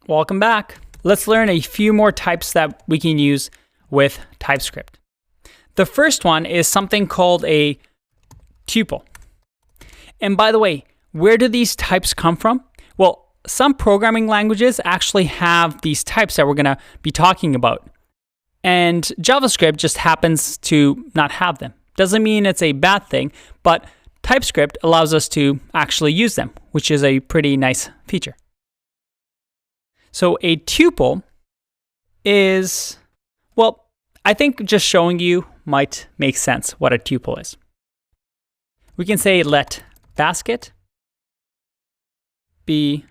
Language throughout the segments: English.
Welcome back. Let's learn a few more types that we can use with TypeScript. The first one is something called a tuple. And by the way, where do these types come from? Well, some programming languages actually have these types that we're going to be talking about. And JavaScript just happens to not have them. Doesn't mean it's a bad thing, but TypeScript allows us to actually use them, which is a pretty nice feature. So a tuple is, well, I think just showing you might make sense what a tuple is. We can say let basket be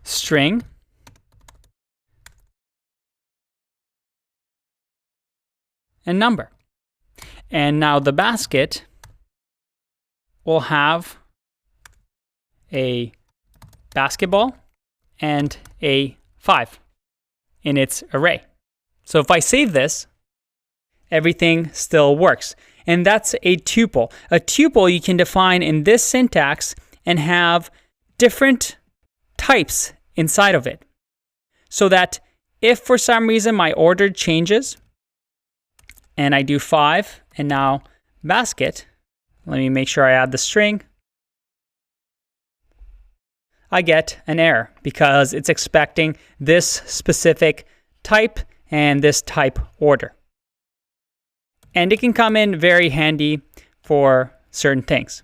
string and number. And now the basket will have a basketball and a 5 in its array. So if I save this, everything still works. And that's a tuple. A tuple you can define in this syntax and have different types inside of it. So that if for some reason my order changes, and I do 5, and now basket, let me make sure I add the string, I get an error because it's expecting this specific type and this type order. And it can come in very handy for certain things.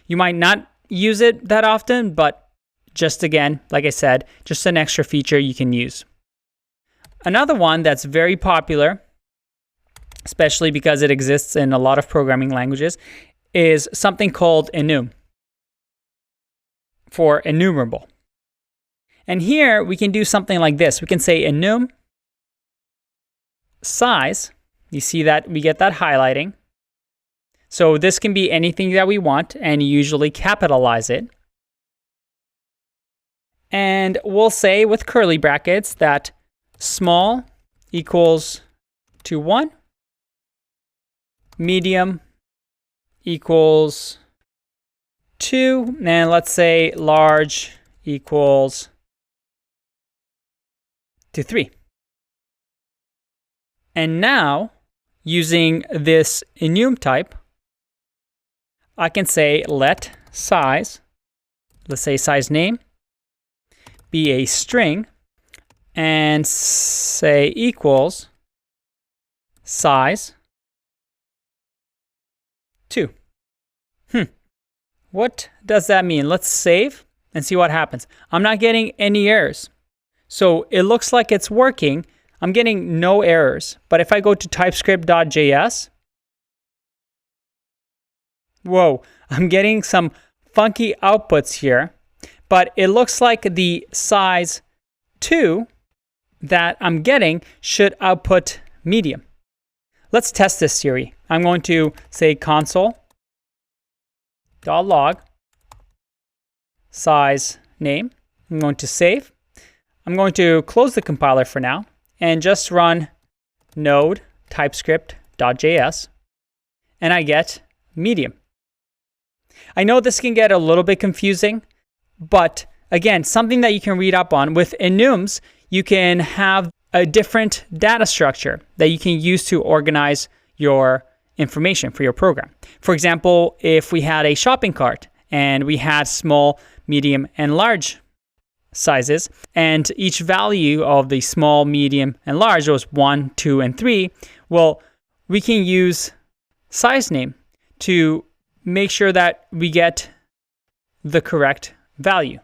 You might not use it that often, but just again, like I said, just an extra feature you can use. Another one that's very popular, especially because it exists in a lot of programming languages, is something called enum, for enumerable. And here we can do something like this. We can say enum size. You see that we get that highlighting. So this can be anything that we want, and usually capitalize it. And we'll say with curly brackets that small equals to 1, medium equals 2, and let's say large equals to 3. And now, using this enum type, I can say let size, let's say size name, be a string, and say equals size 2. What does that mean? Let's save and see what happens. I'm not getting any errors. So it looks like it's working. I'm getting no errors. But if I go to typescript.js, whoa, I'm getting some funky outputs here. But it looks like the size 2 that I'm getting should output medium. Let's test this theory. I'm going to say console.log size name. I'm going to save. I'm going to close the compiler for now and just run node typescript.js, and I get medium. I know this can get a little bit confusing, but again, something that you can read up on. With enums, you can have a different data structure that you can use to organize your information for your program. For example, if we had a shopping cart and we had small, medium, and large sizes, and each value of the small, medium, and large was 1, 2, and 3, well, we can use size name to make sure that we get the correct value.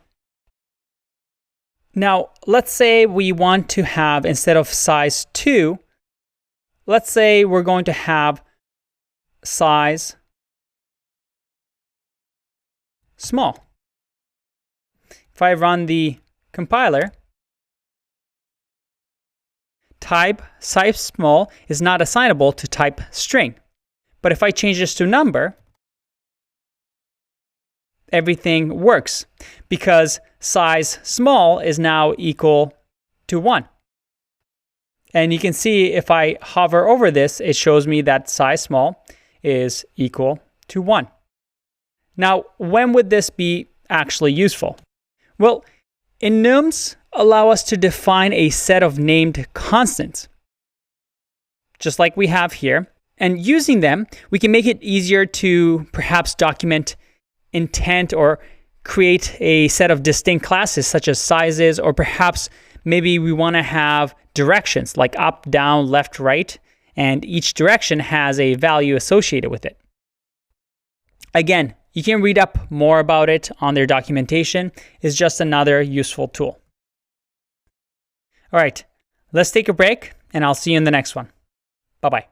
Now, let's say we want to have, instead of size 2, let's say we're going to have size small. If I run the compiler, type size small is not assignable to type string. But if I change this to number, everything works because size small is now equal to 1. And you can see if I hover over this, it shows me that size small is equal to 1. Now, when would this be actually useful? Well, Enums allow us to define a set of named constants, just like we have here. And using them, we can make it easier to perhaps document intent or create a set of distinct classes such as sizes, or perhaps maybe we want to have directions like up, down, left, right, and each direction has a value associated with it. Again, you can read up more about it on their documentation. It's just another useful tool. All right, let's take a break and I'll see you in the next one. Bye-bye.